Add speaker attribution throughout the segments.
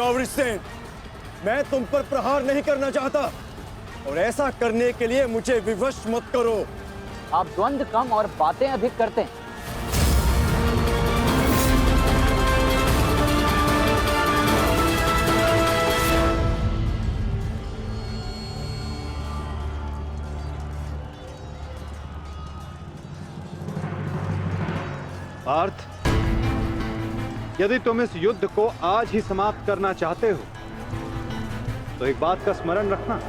Speaker 1: वृषसेन, मैं तुम पर प्रहार नहीं करना चाहता और ऐसा करने के लिए मुझे विवश मत करो।
Speaker 2: आप द्वंद्व कम और बातें अधिक करते हैं।
Speaker 3: पार्थ, यदि तुम इस युद्ध को आज ही समाप्त करना चाहते हो तो एक बात का स्मरण रखना,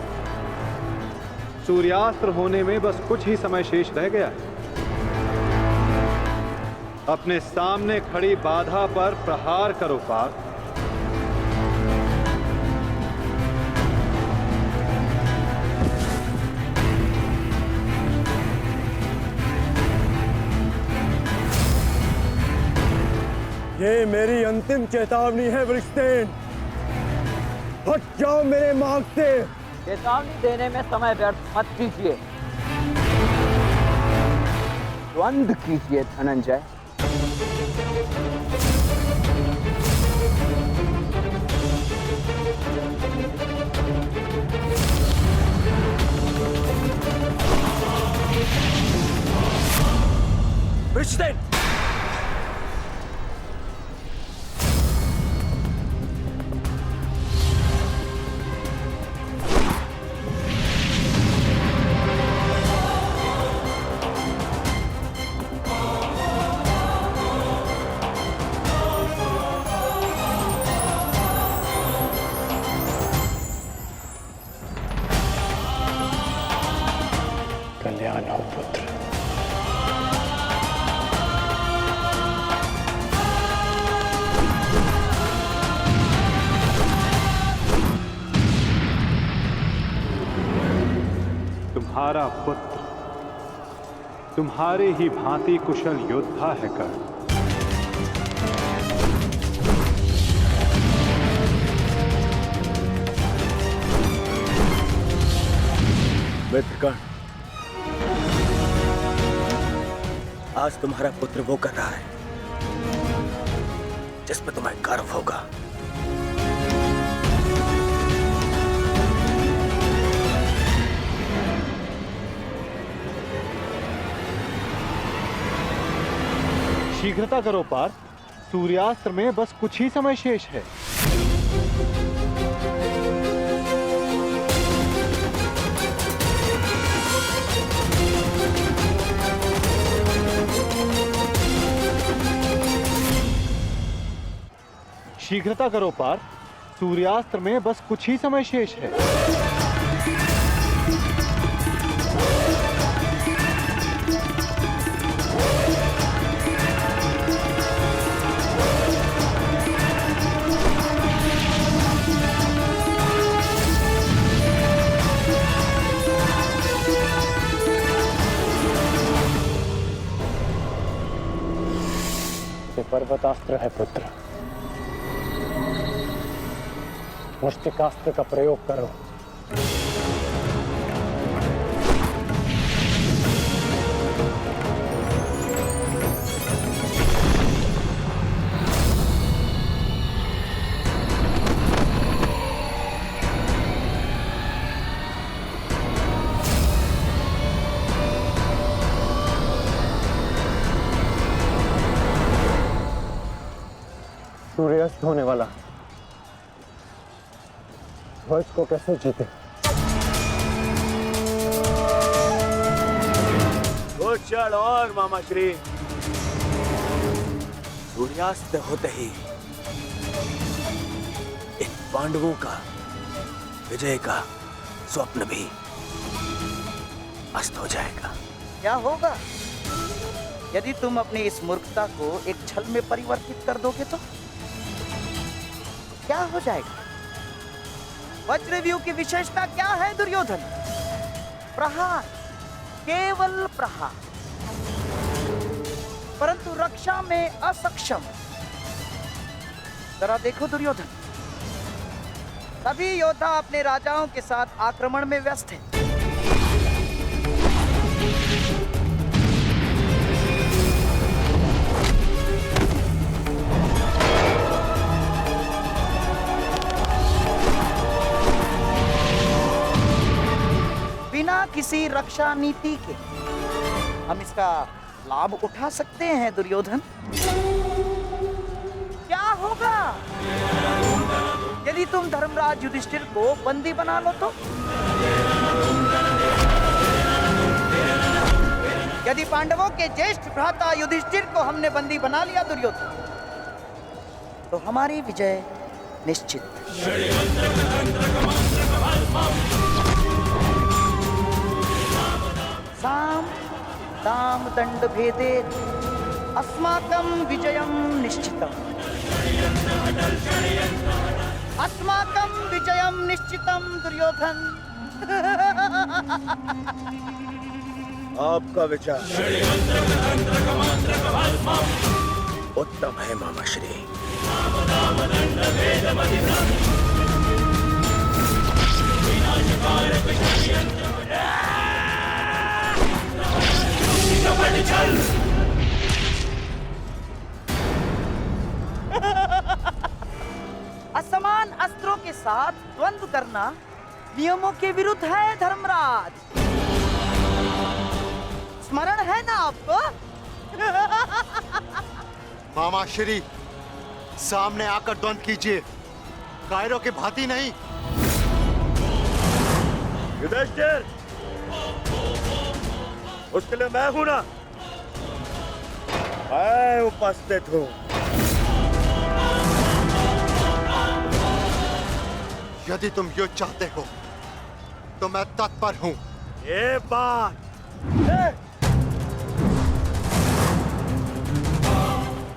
Speaker 3: सूर्यास्त्र होने में बस कुछ ही समय शेष रह गया है। अपने सामने खड़ी बाधा पर प्रहार करो पार्थ।
Speaker 1: ये मेरी अंतिम चेतावनी है वृषसेन, हट जाओ मेरे मार्ग से।
Speaker 2: चेतावनी देने में समय व्यर्थ मत कीजिए, द्वंद्व कीजिए धनंजय।
Speaker 1: वृषसेन,
Speaker 4: कल्याण हो पुत्र।
Speaker 3: तुम्हारा पुत्र तुम्हारे ही भांति कुशल योद्धा है कर्ण।
Speaker 1: मित्र कर्ण, आज तुम्हारा पुत्र वो कर रहा है जिस पर तुम्हें गर्व होगा।
Speaker 3: शीघ्रता करो पार्थ, सूर्यास्त्र में बस कुछ ही समय शेष है। शीघ्रता करो पार्थ, सूर्यास्त्र में बस कुछ ही समय शेष है।
Speaker 4: ये पर्वतास्त्र है पुत्र, मुष्टिकास्त्र का प्रयोग करो। सूर्यास्त होने वाला, ध्वज को कैसे जीते?
Speaker 1: कुछ क्षण और मामा श्री। सूर्यास्त होते ही इन पांडवों का विजय का स्वप्न भी अस्त हो जाएगा।
Speaker 5: क्या होगा यदि तुम अपनी इस मूर्खता को एक छल में परिवर्तित कर दोगे तो क्या हो जाएगा? वज्रव्यूह की विशेषता क्या है दुर्योधन? प्रहार, केवल प्रहार, परंतु रक्षा में असक्षम। जरा देखो दुर्योधन, सभी योद्धा अपने राजाओं के साथ आक्रमण में व्यस्त हैं। इसी रक्षा नीति के हम इसका लाभ उठा सकते हैं दुर्योधन। क्या होगा यदि तुम धर्मराज युधिष्ठिर को बंदी बना लो तो? यदि पांडवों के ज्येष्ठ भ्राता युधिष्ठिर को हमने बंदी बना लिया दुर्योधन, तो हमारी विजय निश्चित। साम दाम दंड भेदे अस्माकं विजयं निश्चितम्। अस्माकं विजयं निश्चितम् दुर्योधन।
Speaker 1: आपका विचार उत्तम है मामाश्री।
Speaker 5: असमान अस्त्रों के साथ द्वंद्व करना नियमों के विरुद्ध है धर्मराज। स्मरण है ना आपको?
Speaker 6: मामा श्री, सामने आकर द्वंद्व कीजिए, कायरों की भांति नहीं।
Speaker 1: युधिष्ठिर, उसके लिए मैं हूं ना, मैं उपस्थित हूं।
Speaker 6: यदि तुम युद्ध चाहते हो तो मैं तत्पर हूं।
Speaker 1: ये बात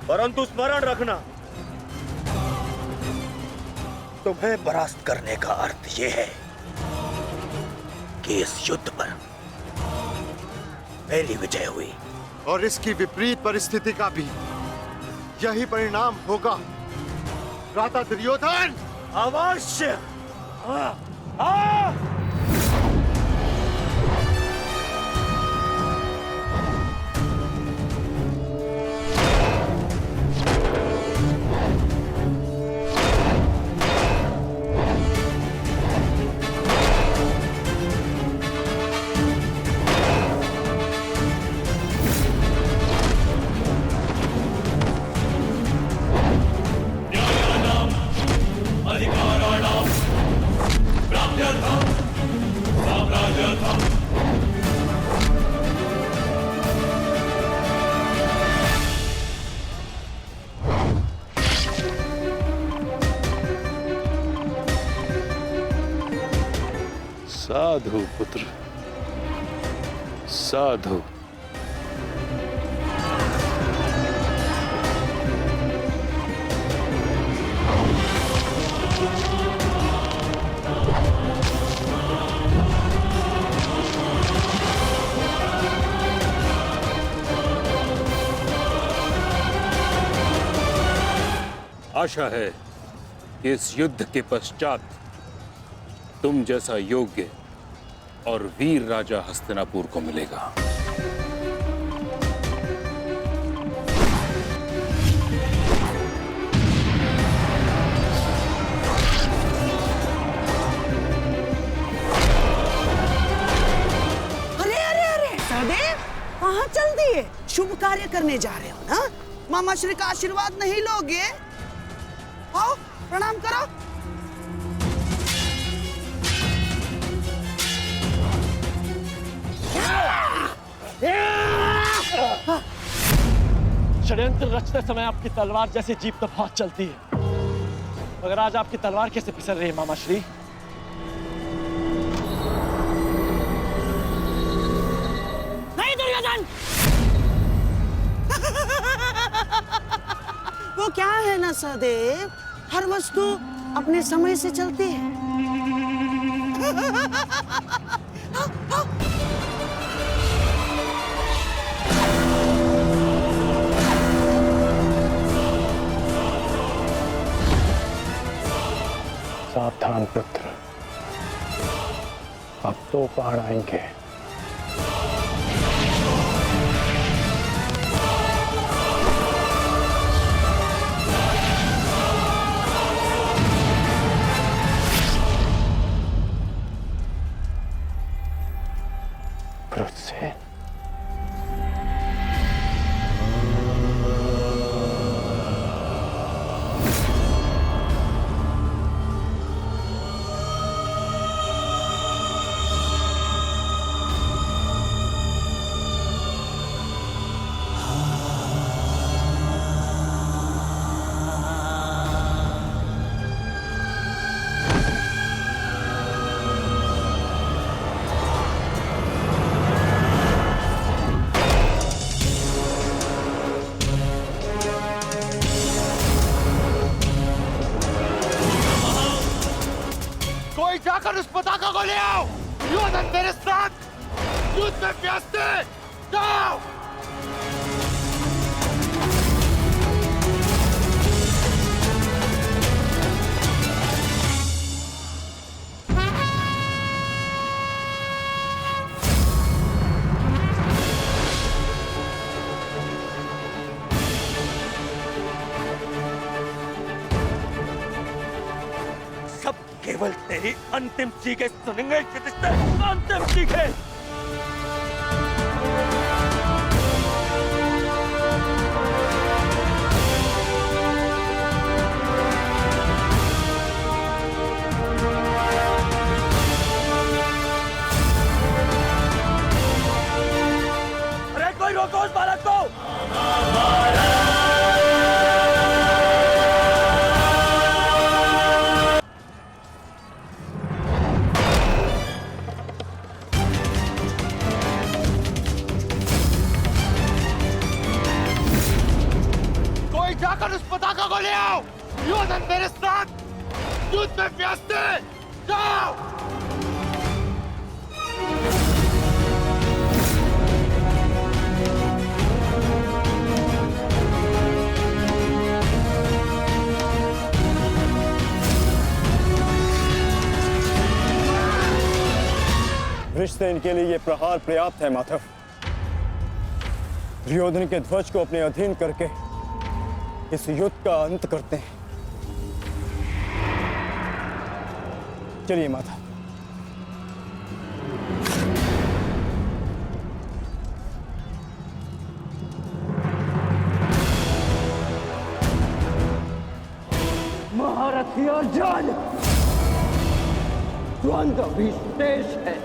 Speaker 1: परंतु स्मरण रखना, तुम्हें परास्त करने का अर्थ यह है कि इस युद्ध पर मेरी विजय हुई,
Speaker 6: और इसकी विपरीत परिस्थिति का भी यही परिणाम होगा भ्राता दुर्योधन।
Speaker 1: अवश्य।
Speaker 7: साधु पुत्र, साधु।
Speaker 8: आशा है कि इस युद्ध के पश्चात तुम जैसा योग्य और वीर राजा हस्तिनापुर को मिलेगा।
Speaker 9: अरे अरे अरे सहदेव, कहाँ चल दिए? शुभ कार्य करने जा रहे हो ना? मामा श्री का आशीर्वाद नहीं लोगे? आओ प्रणाम करो।
Speaker 10: षड्यंत्र रचते समय आपकी तलवार जैसी जीप तो बहुत चलती है, मगर आज आपकी तलवार कैसे फिसल रही है मामा श्री?
Speaker 9: नहीं दुर्योधन, वो क्या है ना सहदेव, हर वस्तु अपने समय से चलती है।
Speaker 4: सावधान पुत्र, अब तो पहाड़ आएंगे।
Speaker 6: कोई जाकर उस पताका को ले आओ। दुर्योधन मेरे साथ युद्ध में व्यस्त है। जाओ।
Speaker 10: सब केवल तेरी अंतिम चीखें सुनेंगे युधिष्ठिर, अंतिम चीखें। अरे कोई रोको उस बालक को।
Speaker 6: कोई जाकर उस पताका को ले आओ। दुर्योधन मेरे साथ युद्ध में व्यस्त है। जाओ।
Speaker 1: वृषसेन के लिए ये प्रहार पर्याप्त है माधव। दुर्योधन के ध्वज को अपने अधीन करके इस युद्ध का अंत करते हैं। चलिए माधव।
Speaker 2: महारथी अर्जुन, द्वंद्व भी शेष है।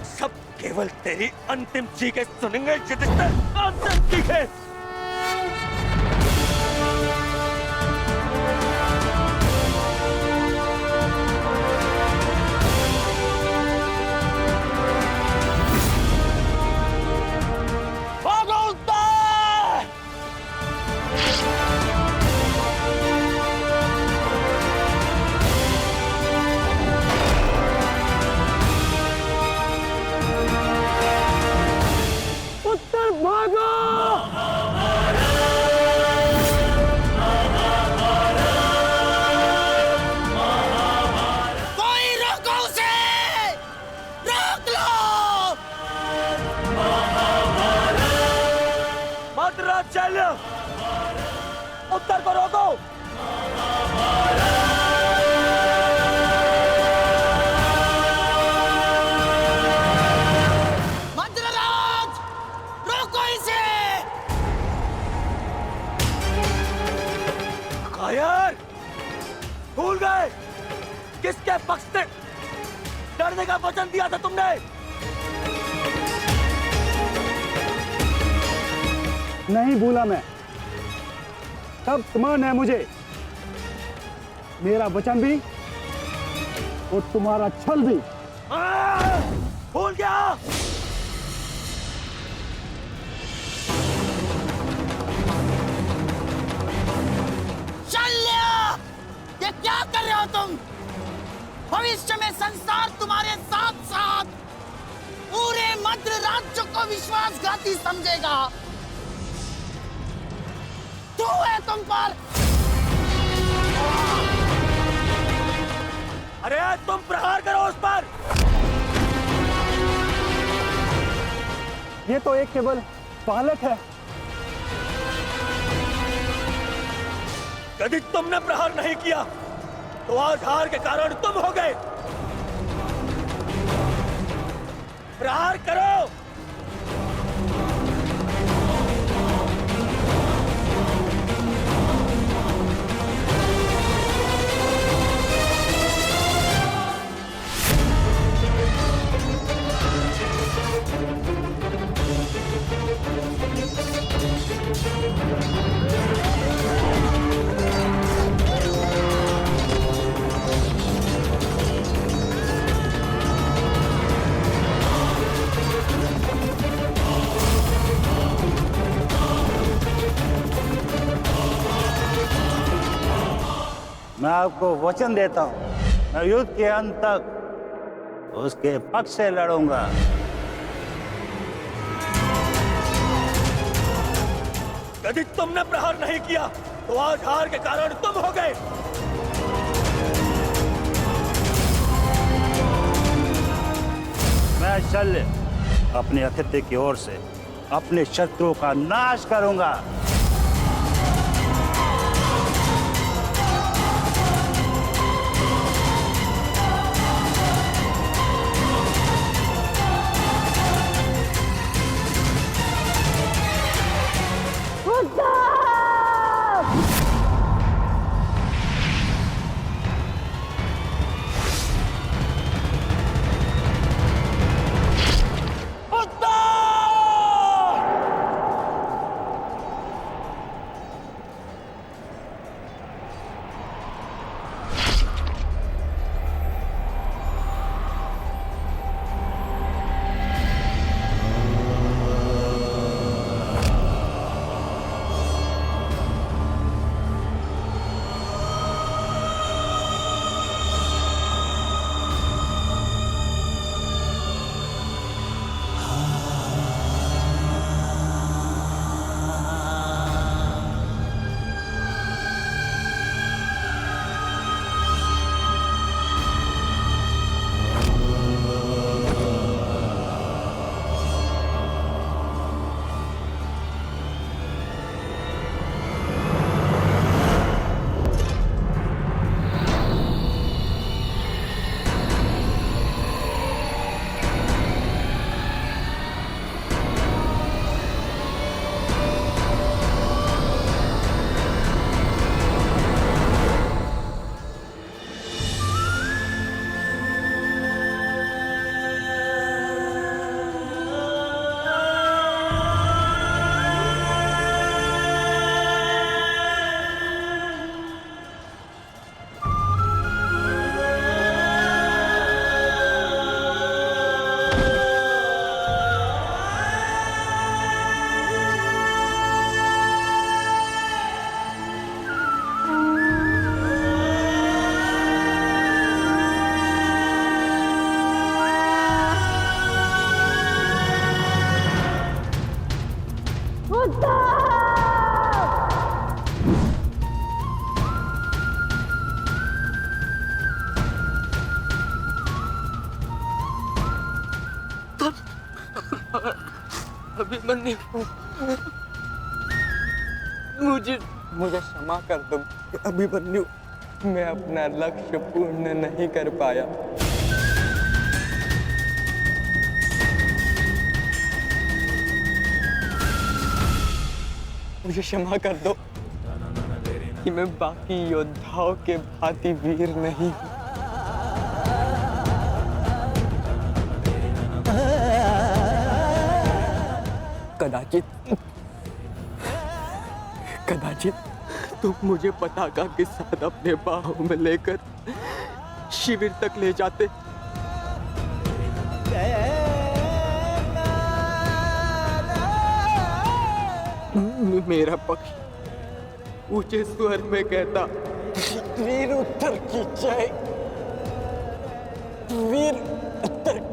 Speaker 10: सब केवल तेरी अंतिम चीखें सुनेंगे युधिष्ठिर, अंतिम चीखें। भागो उस पर!
Speaker 1: उत्तर भागो।
Speaker 5: कोई रोको उसे, रोक लो।
Speaker 10: भद्राचल्य, उत्तर को रोको।
Speaker 5: मद्रराज, रोको इसे।
Speaker 10: कायर, भूल गए किसके पक्ष से लड़ने का वचन दिया था तुमने?
Speaker 1: नहीं भूला मैं। तब समान है मुझे मेरा वचन भी और तुम्हारा छल भी।
Speaker 10: भूल गया।
Speaker 5: शल्य, ये क्या कर रहे हो तुम? भविष्य में संसार तुम्हारे साथ साथ पूरे मद्र राज्य को विश्वासघाती समझेगा। तू है तुम पर।
Speaker 10: अरे तुम प्रहार करो उस पर।
Speaker 1: ये तो एक केवल बालक है।
Speaker 10: यदि तुमने प्रहार नहीं किया तो आज हार के कारण तुम हो गए। प्रहार करो।
Speaker 11: मैं आपको वचन देता हूँ, मैं युद्ध के अंत तक उसके पक्ष से लड़ूंगा।
Speaker 10: यदि तुमने प्रहार नहीं किया तो आज हार के कारण तुम हो गए।
Speaker 11: मैं शल्य अपने अतिथि की ओर से अपने शत्रुओं का नाश करूंगा।
Speaker 12: अभिमन्यु, मुझे क्षमा कर दो अभिमन्यु, मैं अपना लक्ष्य पूर्ण नहीं कर पाया। मुझे क्षमा कर दो कि मैं बाकी योद्धाओं के भांति वीर नहीं हूं। कदाचित तुम मुझे पताका के साथ अपने बाहों में लेकर शिविर तक ले जाते। मेरा पक्ष ऊंचे स्वर में कहता, वीर उत्तर की जय, वीर उत्तर।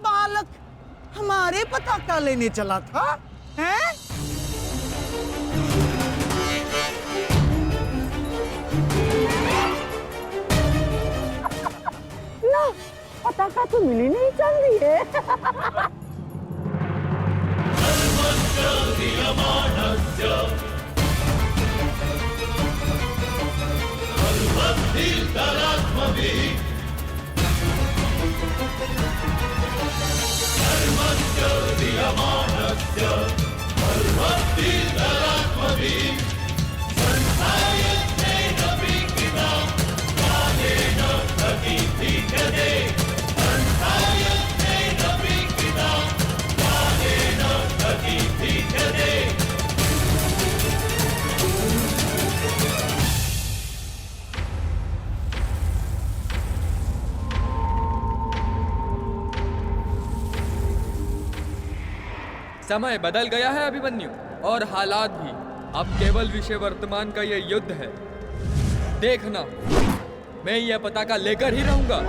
Speaker 9: बालक हमारे पताका लेने चला था, हैं? ना, पताका तो मिली नहीं चल रही है।
Speaker 12: समय बदल गया है अभिमन्यु, और हालात भी। अब केवल विषय वर्तमान का यह युद्ध है। देखना, मैं यह पताका लेकर ही रहूंगा।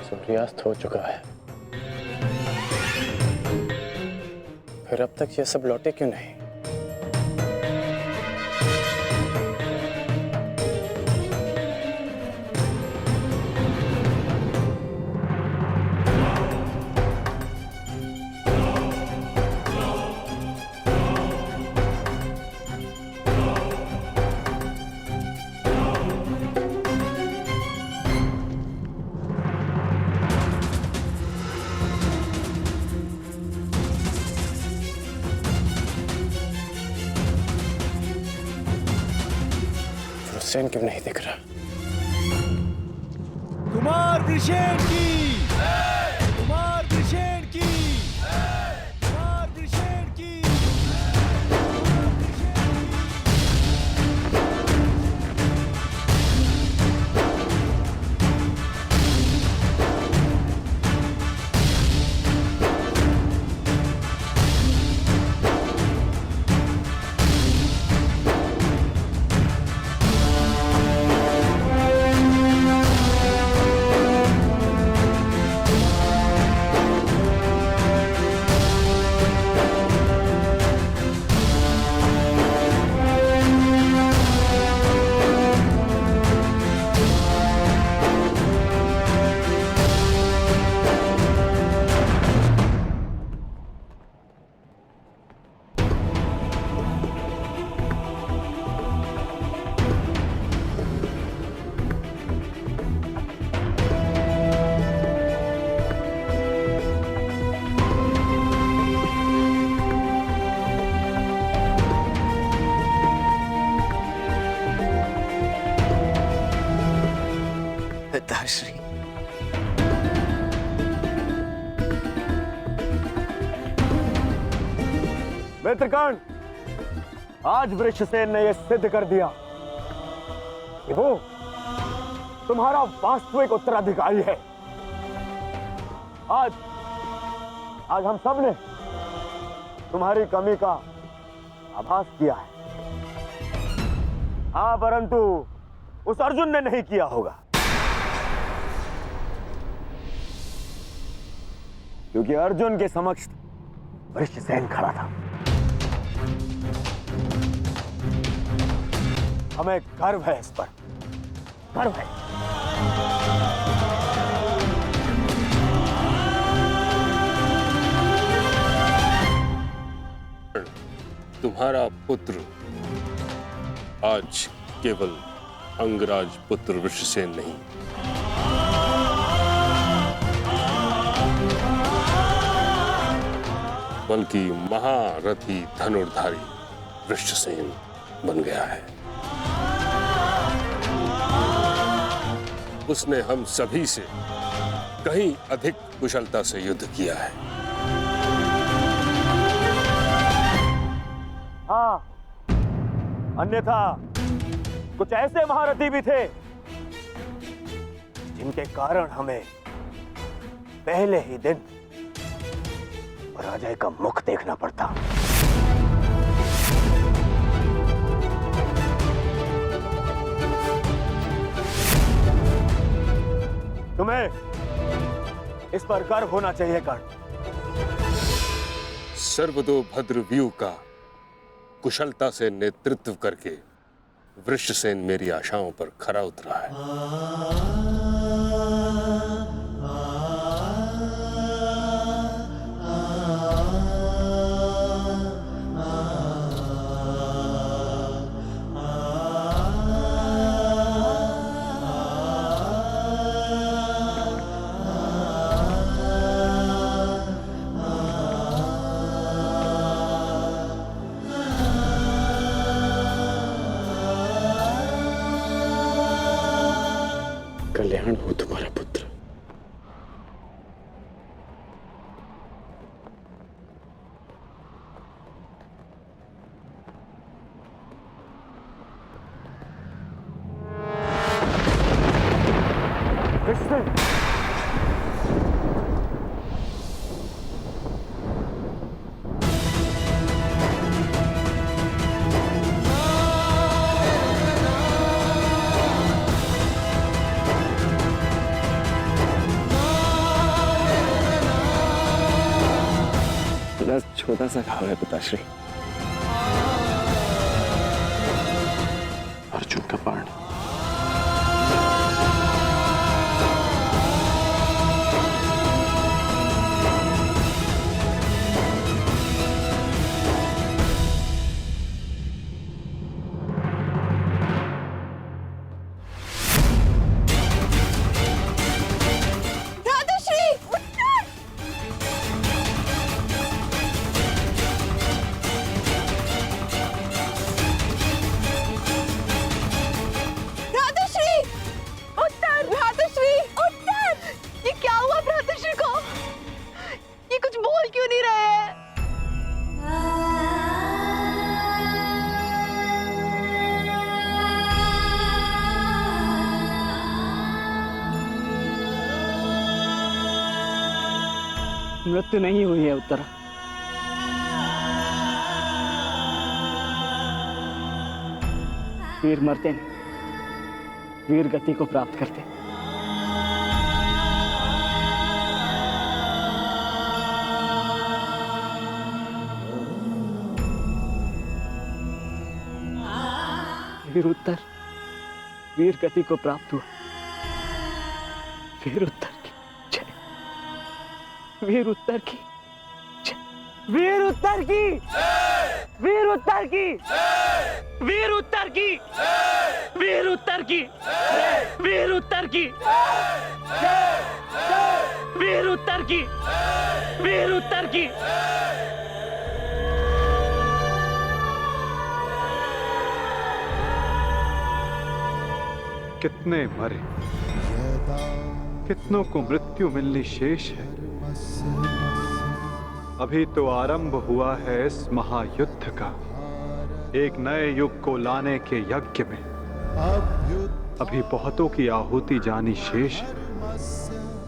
Speaker 4: सूर्यास्त हो चुका है, फिर अब तक ये सब लौटे क्यों नहीं? हुसैन क्यों नहीं दिख रहा?
Speaker 1: कुमार वृषेण की, कुमार वृषेण की, कुमार वृषेण की।
Speaker 4: पिताश्री।
Speaker 1: मित्रगण, आज वृषसेन ने यह सिद्ध कर दिया कि वो तुम्हारा वास्तविक उत्तराधिकारी है। आज हम सब ने तुम्हारी कमी का आभास किया है। हाँ, परंतु उस अर्जुन ने नहीं किया होगा, क्योंकि अर्जुन के समक्ष वृषसेन खड़ा था। हमें गर्व है, इस पर गर्व है।
Speaker 7: तुम्हारा पुत्र आज केवल अंगराज पुत्र वृषसेन नहीं, बल्कि महारथी धनुर्धारी वृषसेन बन गया है। उसने हम सभी से कहीं अधिक कुशलता से युद्ध किया है।
Speaker 1: हाँ, अन्यथा कुछ ऐसे महारथी भी थे जिनके कारण हमें पहले ही दिन पराजय का मुख देखना पड़ता। तुम्हें इस पर गर्व होना चाहिए कर्ण।
Speaker 7: सर्वतोभद्र व्यूह का कुशलता से नेतृत्व करके वृषसेन मेरी आशाओं पर खरा उतरा है।
Speaker 4: कल्याण हो तुम्हारा पुत्र। छोटा सा घाव है पिताश्री, अर्जुन का बाण।
Speaker 10: मृत्यु नहीं हुई है उत्तरा। वीर मरते नहीं, वीर गति को प्राप्त करते। वीर उत्तर वीर गति को प्राप्त हुआ। वीर उत्तर की जय, वीर उत्तर की जय, वीर उत्तर की, वीर उत्तर की, वीर उत्तर की, वीर उत्तर की, वीर उत्तर की, वीर उत्तर की, वीर उत्तर की।
Speaker 3: कितने मरे। कितनों को मृत्यु मिलनी शेष है। अभी तो आरंभ हुआ है इस महायुद्ध का, एक नए युग को लाने के यज्ञ में। अभी बहुतों की आहुति जानी शेष है।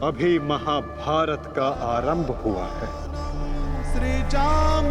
Speaker 3: अभी महाभारत का आरंभ हुआ है।
Speaker 6: श्री जाम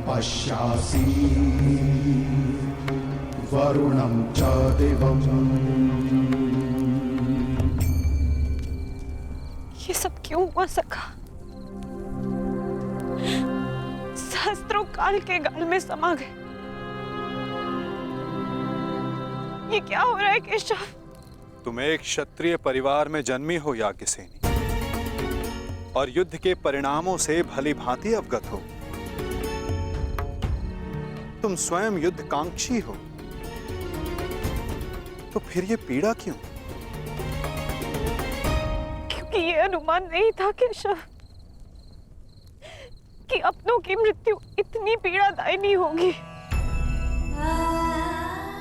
Speaker 13: पश्यासि वरुणं च दिवम्।
Speaker 14: ये सब क्यों हुआ सखा? सहस्त्रों काल के गाल में समा गए। ये क्या हो रहा है केशव?
Speaker 3: तुम एक क्षत्रिय परिवार में जन्मी हो याज्ञसेनी, और युद्ध के परिणामों से भली भांति अवगत हो। तुम स्वयं युद्धकांक्षी हो, तो फिर ये पीड़ा क्यों?
Speaker 14: क्योंकि ये अनुमान नहीं था केशव कि अपनों की मृत्यु इतनी पीड़ादायिनी होगी।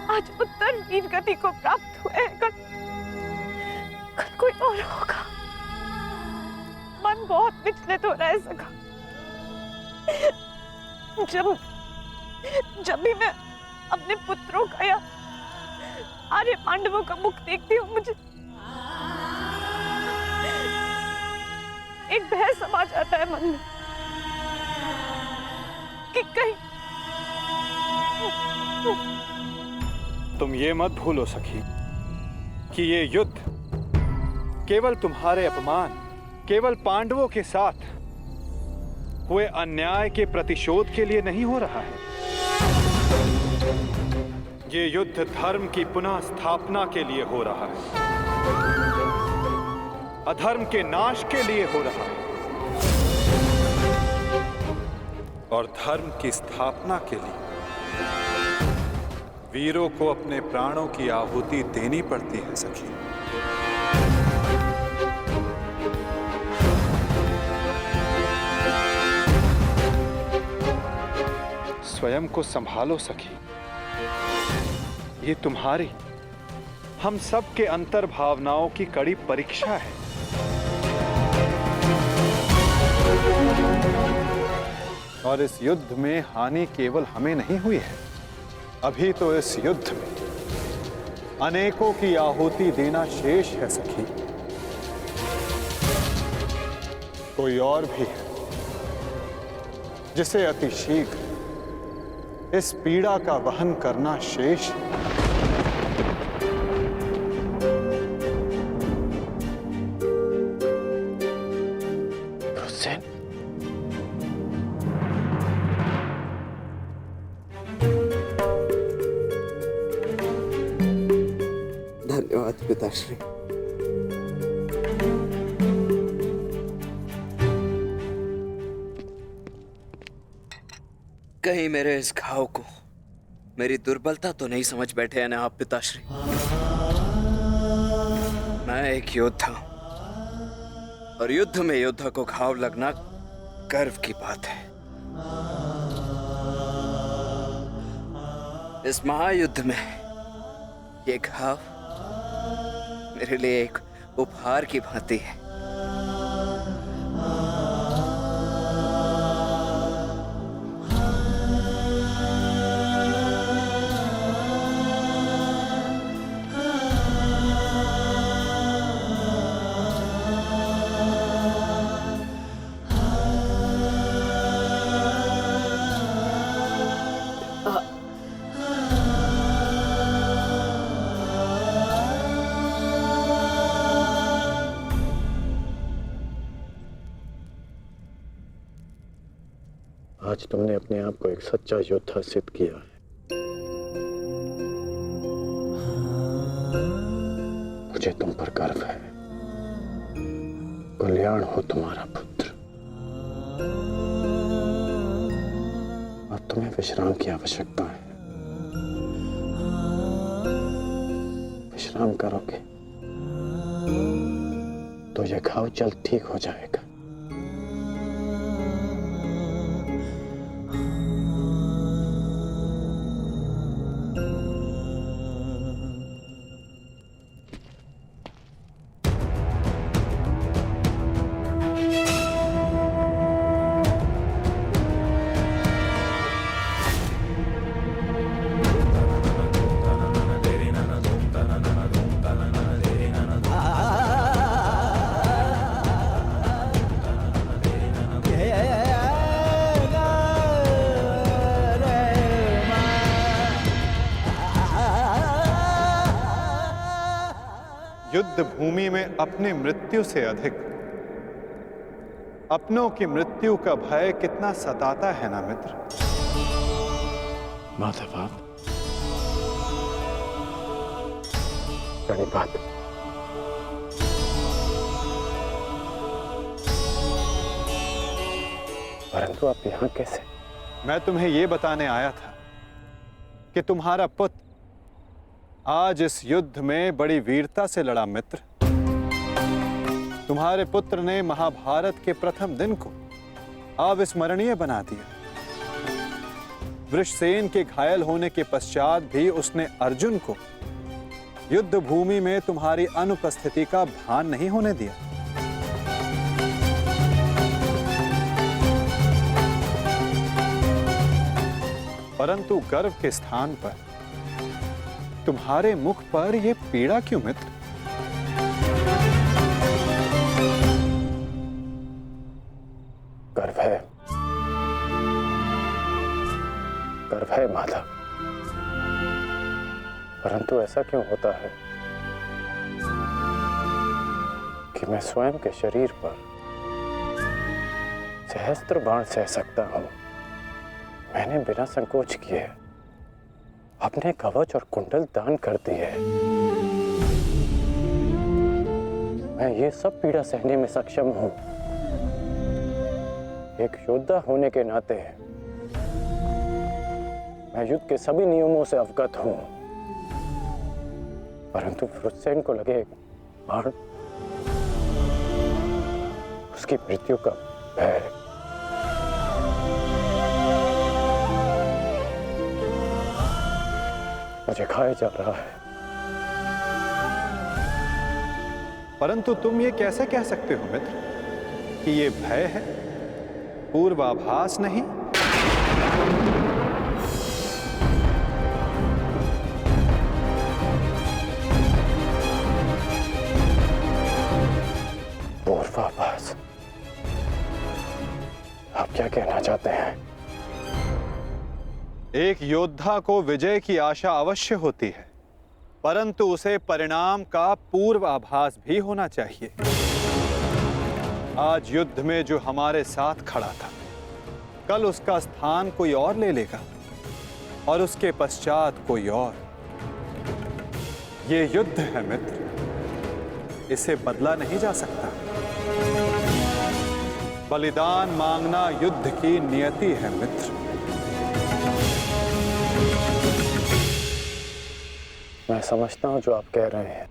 Speaker 14: आज उत्तर वीर गति को प्राप्त हुए, कल कोई और होगा। मन बहुत विचलित हो रहा है सखा। जब भी मैं अपने पुत्रों का या आर्य पांडवों का मुख देखती हूँ, मुझे एक भय समा जाता है मन में कि कहीं।
Speaker 3: तुम ये मत भूलो सखी कि ये युद्ध केवल तुम्हारे अपमान, केवल पांडवों के साथ हुए अन्याय के प्रतिशोध के लिए नहीं हो रहा है। ये युद्ध धर्म की पुनः स्थापना के लिए हो रहा है, अधर्म के नाश के लिए हो रहा है। और धर्म की स्थापना के लिए वीरों को अपने प्राणों की आहुति देनी पड़ती है सखी। स्वयं को संभालो सखी। ये तुम्हारी, हम सब के अंतर भावनाओं की कड़ी परीक्षा है। और इस युद्ध में हानि केवल हमें नहीं हुई है। अभी तो इस युद्ध में अनेकों की आहुति देना शेष है सखी। कोई और भी है जिसे अतिशीघ्र इस पीड़ा का वहन करना शेष है।
Speaker 4: धन्यवाद पिताश्री।
Speaker 15: कहीं मेरे इस घाव को मेरी दुर्बलता तो नहीं समझ बैठे हैं ना आप पिताश्री? मैं एक योद्धा हूं, और युद्ध में योद्धा को घाव लगना गर्व की बात है। इस महायुद्ध में ये घाव मेरे लिए एक उपहार की भांति है।
Speaker 4: आज तुमने अपने आप को एक सच्चा योद्धा सिद्ध किया है। मुझे तुम पर गर्व है। कल्याण हो तुम्हारा पुत्र। अब तुम्हें विश्राम की आवश्यकता है। विश्राम करोगे तो यह घाव जल्द ठीक हो जाएगा।
Speaker 3: युद्ध भूमि में अपनी मृत्यु से अधिक अपनों की मृत्यु का भय कितना सताता है ना मित्र।
Speaker 4: माधव, प्रणिपात। परंतु आप यहां कैसे?
Speaker 3: मैं तुम्हें यह बताने आया था कि तुम्हारा पुत्र आज इस युद्ध में बड़ी वीरता से लड़ा मित्र। तुम्हारे पुत्र ने महाभारत के प्रथम दिन को अविस्मरणीय बना दिया। वृषसेन के घायल होने के पश्चात भी उसने अर्जुन को युद्ध भूमि में तुम्हारी अनुपस्थिति का भान नहीं होने दिया। परंतु गर्व के स्थान पर तुम्हारे मुख पर यह पीड़ा क्यों मित्र?
Speaker 4: गर्व है, गर्व है माधव। परंतु ऐसा क्यों होता है कि मैं स्वयं के शरीर पर सहस्त्र बाण सह सकता हूं। मैंने बिना संकोच किए अपने कवच और कुंडल दान कर दिए। मैं ये सब पीड़ा सहने में सक्षम हूं। एक योद्धा होने के नाते मैं युद्ध के सभी नियमों से अवगत हूं। परंतु वृषसेन को लगे बाण, उसकी मृत्यु का भय। मुझे खाया जा रहा है।
Speaker 3: परंतु तुम ये कैसे कह सकते हो मित्र कि ये भय है, पूर्वाभास नहीं?
Speaker 4: पूर्वाभास? आप क्या कहना चाहते हैं?
Speaker 3: एक योद्धा को विजय की आशा अवश्य होती है, परंतु उसे परिणाम का पूर्वाभास भी होना चाहिए। आज युद्ध में जो हमारे साथ खड़ा था, कल उसका स्थान कोई और ले लेगा और उसके पश्चात कोई और। ये युद्ध है मित्र, इसे बदला नहीं जा सकता। बलिदान मांगना युद्ध की नियति है मित्र।
Speaker 4: मैं समझता हूं जो आप कह रहे हैं,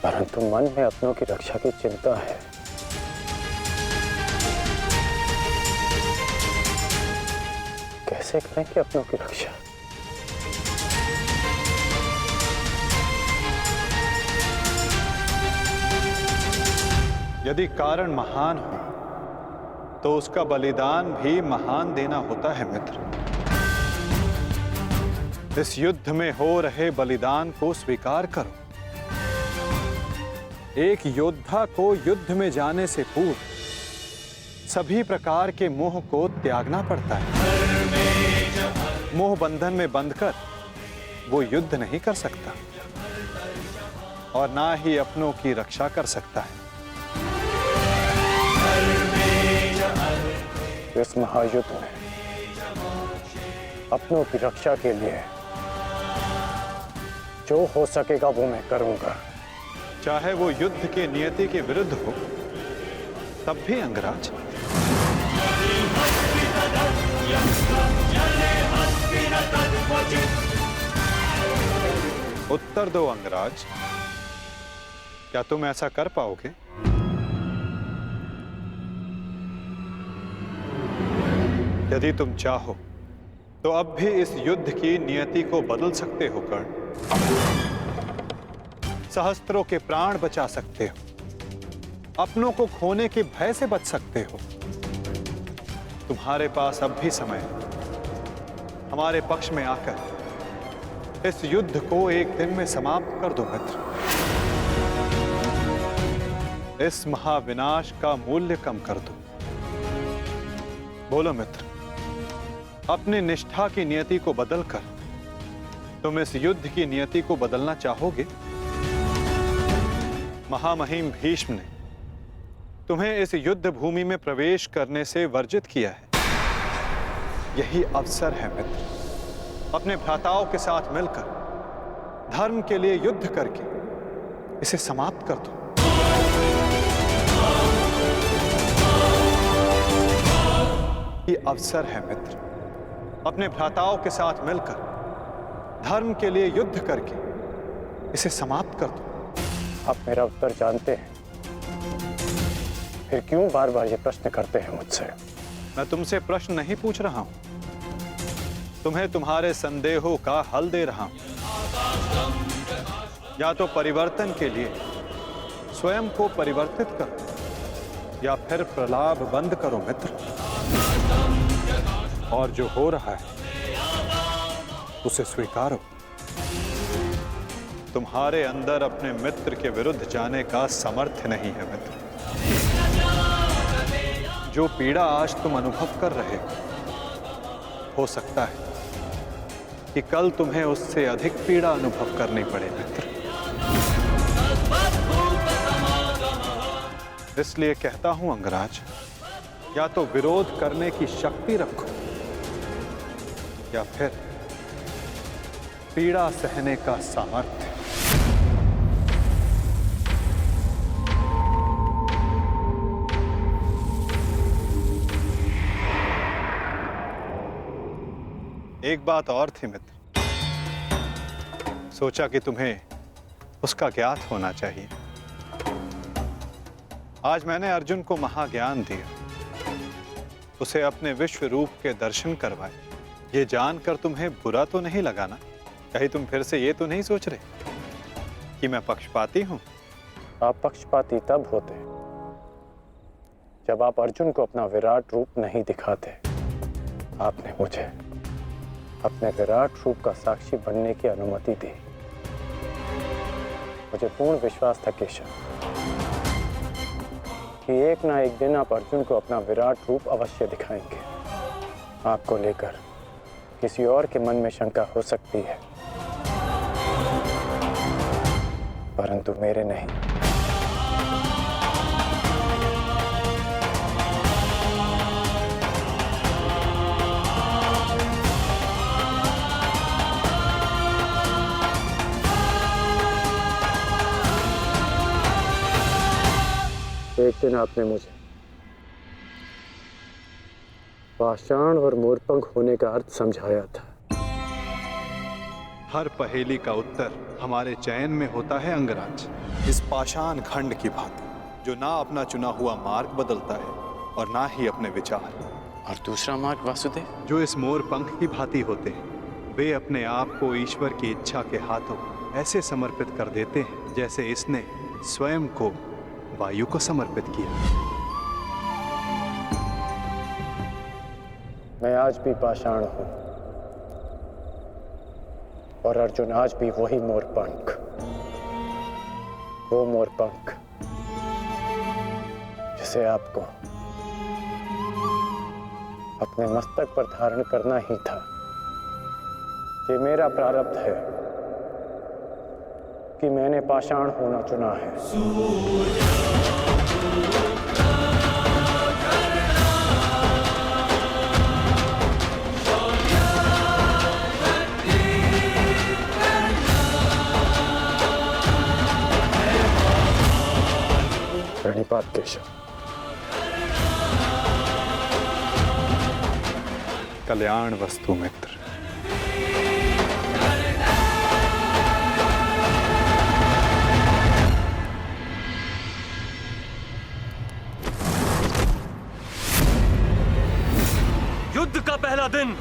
Speaker 4: परंतु मन में अपनों की रक्षा की चिंता है। कैसे करेंगे अपनों की रक्षा?
Speaker 3: यदि कारण महान हो तो उसका बलिदान भी महान देना होता है मित्र। इस युद्ध में हो रहे बलिदान को स्वीकार करो। एक योद्धा को युद्ध में जाने से पूर्व सभी प्रकार के मोह को त्यागना पड़ता है। मोह बंधन में बंधकर वो युद्ध नहीं कर सकता और ना ही अपनों की रक्षा कर सकता है।
Speaker 4: इस महायुद्ध में अपनों की रक्षा के लिए जो हो सकेगा वो मैं करूंगा।
Speaker 3: चाहे वो युद्ध के नियति के विरुद्ध हो तब भी अंगराज। उत्तर दो अंगराज, क्या तुम ऐसा कर पाओगे? यदि तुम चाहो तो अब भी इस युद्ध की नियति को बदल सकते हो कर्ण। सहस्त्रों के प्राण बचा सकते हो, अपनों को खोने के भय से बच सकते हो। तुम्हारे पास अब भी समय है। हमारे पक्ष में आकर इस युद्ध को एक दिन में समाप्त कर दो मित्र। इस महाविनाश का मूल्य कम कर दो। बोलो मित्र, अपनी निष्ठा की नियति को बदलकर तुम इस युद्ध की नियति को बदलना चाहोगे? महामहिम भीष्म ने तुम्हें इस युद्ध भूमि में प्रवेश करने से वर्जित किया है। यही अवसर है मित्र, अपने भ्राताओं के साथ मिलकर धर्म के लिए युद्ध करके इसे समाप्त कर दो। ये अवसर है मित्र, अपने भ्राताओं के साथ मिलकर धर्म के लिए युद्ध करके इसे समाप्त कर दो।
Speaker 4: आप मेरा उत्तर जानते हैं, फिर क्यों बार बार ये प्रश्न करते हैं मुझसे?
Speaker 3: मैं तुमसे प्रश्न नहीं पूछ रहा हूं, तुम्हें तुम्हारे संदेहों का हल दे रहा हूं। या तो परिवर्तन के लिए स्वयं को परिवर्तित करो या फिर प्रलाप बंद करो मित्र। और जो हो रहा है उसे स्वीकारो। तुम्हारे अंदर अपने मित्र के विरुद्ध जाने का सामर्थ्य नहीं है मित्र। जो पीड़ा आज तुम अनुभव कर रहे हो सकता है कि कल तुम्हें उससे अधिक पीड़ा अनुभव करनी पड़े मित्र। इसलिए कहता हूं अंगराज, या तो विरोध करने की शक्ति रखो या फिर पीड़ा सहने का सामर्थ्य। एक बात और थी मित्र, सोचा कि तुम्हें उसका ज्ञात होना चाहिए। आज मैंने अर्जुन को महाज्ञान दिया, उसे अपने विश्व रूप के दर्शन करवाए। ये जानकर तुम्हें बुरा तो नहीं लगा ना? कहीं तुम फिर से ये तो नहीं सोच रहे कि मैं पक्षपाती हूं?
Speaker 4: आप पक्षपाती तब होते जब आप अर्जुन को अपना विराट रूप नहीं दिखाते। आपने मुझे अपने विराट रूप का साक्षी बनने की अनुमति दी। मुझे पूर्ण विश्वास था केशव कि एक ना एक दिन आप अर्जुन को अपना विराट रूप अवश्य दिखाएंगे। आपको लेकर किसी और के मन में शंका हो सकती है, परंतु मेरे नहीं। एक दिन आपने मुझे पाषाण और मोरपंख होने का अर्थ समझाया था।
Speaker 3: हर पहेली का उत्तर हमारे चयन में होता है अंगराज। इस पाषाण खंड की भांति, जो ना अपना चुना हुआ मार्ग बदलता है और ना ही अपने विचार।
Speaker 4: और दूसरा मार्ग वासुदेव,
Speaker 3: जो इस मोरपंख की भांति होते हैं। वे अपने आप को ईश्वर की इच्छा के हाथों ऐसे समर्पित कर देते हैं जैसे इसने स्वयं को वायु को समर्पित किया।
Speaker 4: मैं आज भी पाषाण हूं और अर्जुन आज भी वही मोरपंख। वो मोरपंख जिसे आपको अपने मस्तक पर धारण करना ही था। ये मेरा प्रारब्ध है कि मैंने पाषाण होना चुना है। प्रणिपात केशव।
Speaker 3: कल्याण वस्तु मित्र।
Speaker 16: युद्ध का पहला दिन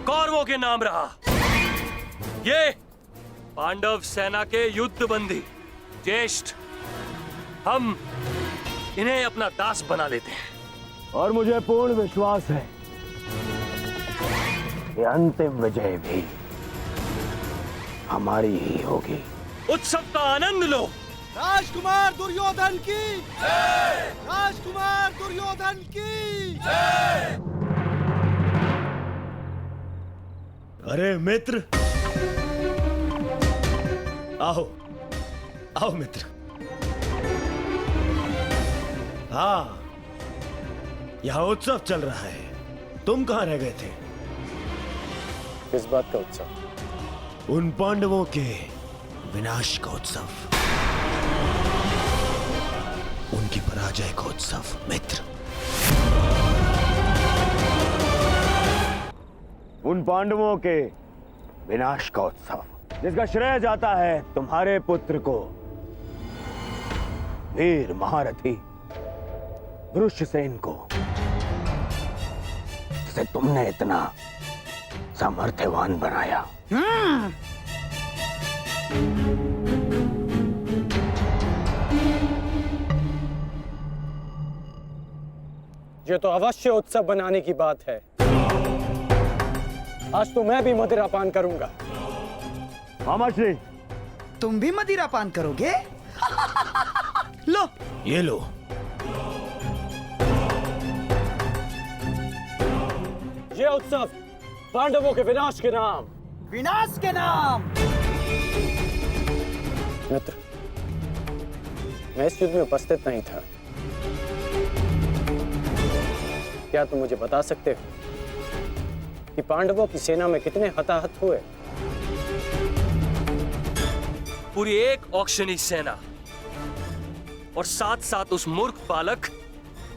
Speaker 16: कौरवों के नाम रहा। ये पांडव सेना के युद्ध बंदी ज्येष्ठ, हम इन्हें अपना दास बना लेते हैं।
Speaker 11: और मुझे पूर्ण विश्वास है कि अंतिम विजय भी हमारी ही होगी।
Speaker 16: उत्सव का आनंद लो।
Speaker 6: राजकुमार दुर्योधन की जय! राजकुमार दुर्योधन की जय!
Speaker 17: अरे मित्र, आओ आओ मित्र। हाँ, यहाँ उत्सव चल रहा है। तुम कहाँ रह गए थे?
Speaker 4: किस बात का उत्सव?
Speaker 17: उन पांडवों के विनाश का उत्सव, उनकी पराजय का उत्सव मित्र।
Speaker 11: उन पांडवों के विनाश का उत्सव जिसका श्रेय जाता है तुम्हारे पुत्र को, वीर महारथी वृषसेन को, जिसे तुमने इतना सामर्थ्यवान बनाया।
Speaker 4: ये तो अवश्य उत्सव बनाने की बात है। आज तो मैं भी मदिरा पान करूंगा।
Speaker 11: मामाश्री,
Speaker 9: तुम भी मदिरा पान करोगे? लो,
Speaker 17: ये लो।
Speaker 4: ये उत्सव पांडवों के विनाश के नाम।
Speaker 9: विनाश के नाम।
Speaker 4: मित्र, मैं इस युद्ध में उपस्थित नहीं था। क्या तुम मुझे बता सकते हो कि पांडवों की सेना में कितने हताहत हुए?
Speaker 16: पूरी एक औक्षणी सेना और साथ साथ उस मूर्ख बालक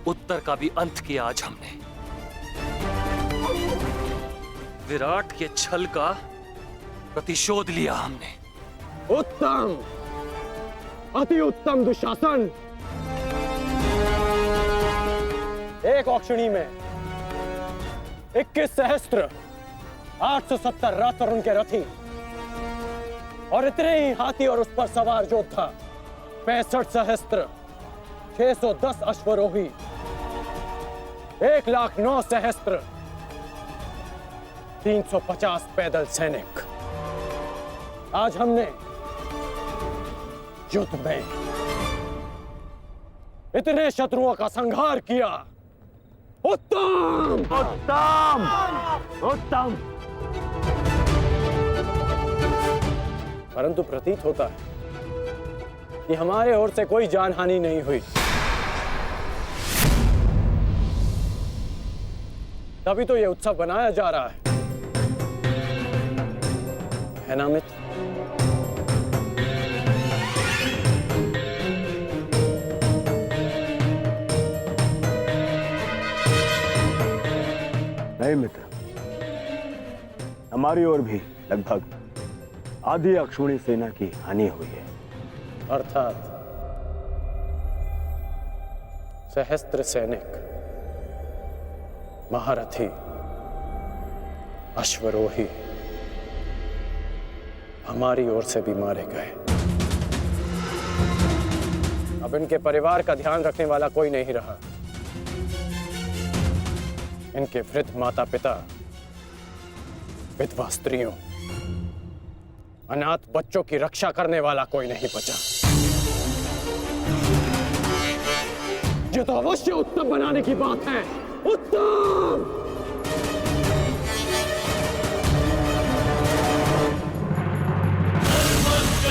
Speaker 16: उत्तर का भी अंत किया आज हमने। विराट के छल का प्रतिशोध लिया हमने।
Speaker 4: उत्तम, अति उत्तम दुशासन। एक औक्षणी में 21 सहस्त्र 870 रथ और उनके रथी और इतने ही हाथी और उस पर सवार योद्धा 65 सहस्त्र 610 अश्वरोही 1,09,000 सहस्त्र 350 पैदल सैनिक। आज हमने युद्ध में इतने शत्रुओं का संहार किया। उत्तम, उत्तम, उत्तम। परंतु प्रतीत होता है कि हमारे ओर से कोई जानहानि नहीं हुई। तभी तो यह उत्सव बनाया जा रहा है ना मित्र?
Speaker 11: नहीं मित्र, हमारी ओर भी लगभग आधी अक्षुणी सेना की हानि हुई है।
Speaker 4: अर्थात सहस्त्र सैनिक, महारथी, अश्वरोही हमारी ओर से भी मारे गए। अब इनके परिवार का ध्यान रखने वाला कोई नहीं रहा। इनके वृद्ध माता पिता, विधवा स्त्रियों, अनाथ बच्चों की रक्षा करने वाला कोई नहीं बचा। ये तो अवश्य उत्तम बनाने की बात है। उत्तम!
Speaker 6: धर्मस्य